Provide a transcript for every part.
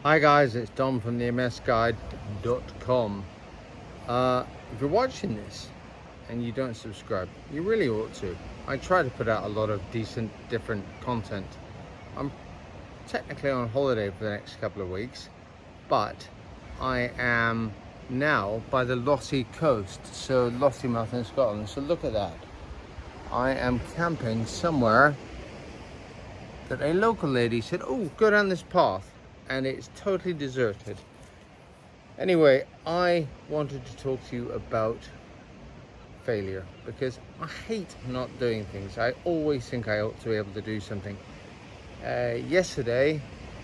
Hi guys, it's Dom from theMSguide.com. If you're watching this and you don't subscribe, you really ought to. I try to put out a lot of decent, different content. I'm technically on holiday for the next couple of weeks, but I am now by the Lossy coast, so Lossiemouth in Scotland. So look at that. I am camping somewhere that a local lady said, oh, go down this path. And it's totally deserted. Anyway, I wanted to talk to you about failure because I hate not doing things. I always think I ought to be able to do something. Yesterday,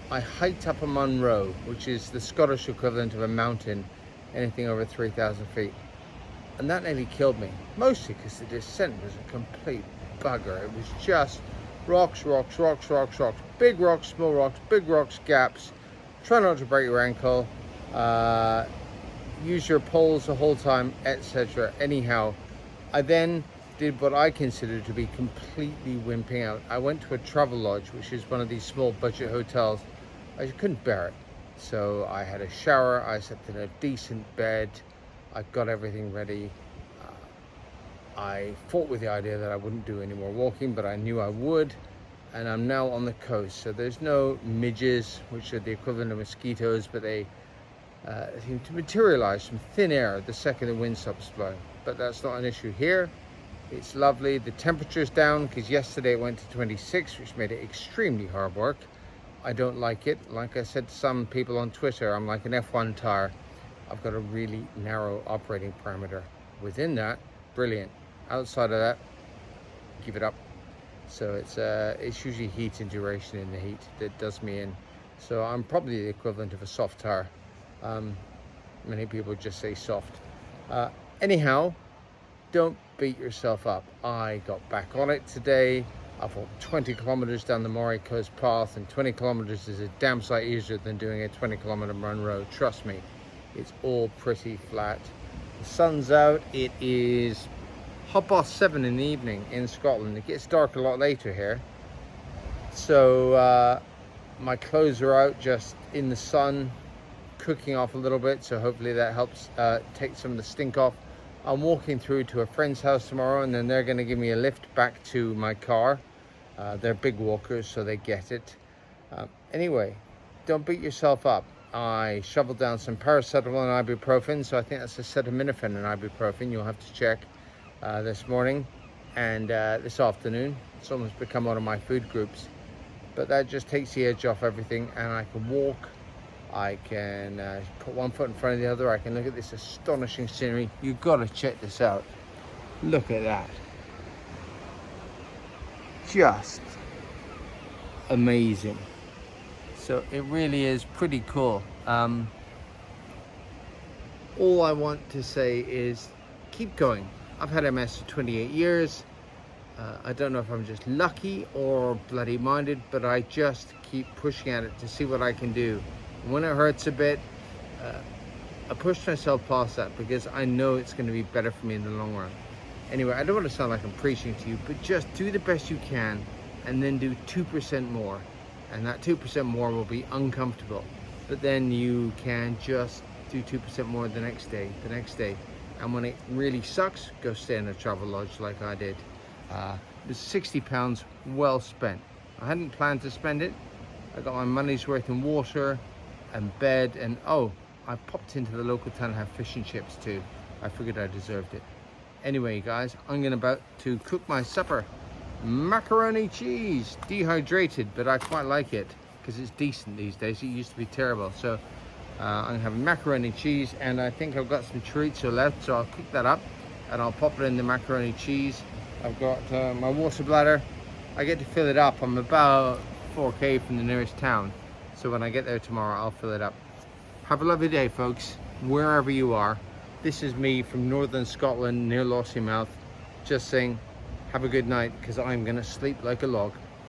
I hiked up a Munros, which is the Scottish equivalent of a mountain, anything over 3,000 feet. And that nearly killed me, mostly because the descent was a complete bugger. It was just rocks, rocks, rocks, rocks, rocks, big rocks, small rocks, big rocks, gaps. Try not to break your ankle, use your poles the whole time, etc. Anyhow, I then did what I consider to be completely wimping out. I went to a travel lodge, which is one of these small budget hotels. I couldn't bear it. So I had a shower, I slept in a decent bed, I got everything ready. I fought with the idea that I wouldn't do any more walking, but I knew I would. And I'm now on the coast, so there's no midges, which are the equivalent of mosquitoes, but they seem to materialize from thin air the second the wind stops blowing. But that's not an issue here. It's lovely. The temperature's down because yesterday it went to 26, which made it extremely hard work. I don't like it. Like I said to some people on Twitter, I'm like an F1 tire. I've got a really narrow operating parameter. Within that, brilliant. Outside of that, give it up. So it's usually heat and duration in the heat that does me in. So I'm probably the equivalent of a soft tire. Many people just say soft. Anyhow, don't beat yourself up. I got back on it today. I've walked 20 kilometers down the Moray Coast path, and 20 kilometers is a damn sight easier than doing a 20-kilometer run road. Trust me, it's all pretty flat. The sun's out. It is 7:30 in the evening in Scotland. It gets dark a lot later here. So my clothes are out just in the sun, cooking off a little bit. So hopefully that helps take some of the stink off. I'm walking through to a friend's house tomorrow, and then they're going to give me a lift back to my car. They're big walkers, so they get it. Anyway, don't beat yourself up. I shoveled down some paracetamol and ibuprofen, so I think that's acetaminophen and ibuprofen. You'll have to check. This morning and this afternoon. It's almost become one of my food groups, but that just takes the edge off everything, and I can walk, I can put one foot in front of the other, I can look at this astonishing scenery. You've got to check this out. Look at that. Just amazing. So it really is pretty cool. All I want to say is keep going. I've had MS for 28 years. I don't know if I'm just lucky or bloody minded, but I just keep pushing at it to see what I can do. And when it hurts a bit, I push myself past that because I know it's going to be better for me in the long run. Anyway, I don't want to sound like I'm preaching to you, but just do the best you can and then do 2% more. And that 2% more will be uncomfortable. But then you can just do 2% more the next day. And when it really sucks, go stay in a travel lodge like I did. It was £60 well spent. I hadn't planned to spend it. I got my money's worth in water and bed, and oh, I popped into the local town and had fish and chips too. I figured I deserved it. Anyway, guys, I'm about to cook my supper. Macaroni cheese, dehydrated, but I quite like it because it's decent these days. It used to be terrible. So I'm gonna have macaroni cheese, and I think I've got some chorizo left, so I'll cook that up and I'll pop it in the macaroni cheese. I've got my water bladder. I get to fill it up. I'm about 4k from the nearest town, so when I get there tomorrow I'll fill it up. Have a lovely day, folks, wherever you are. This is me from northern Scotland near Lossiemouth, just saying have a good night because I'm gonna sleep like a log.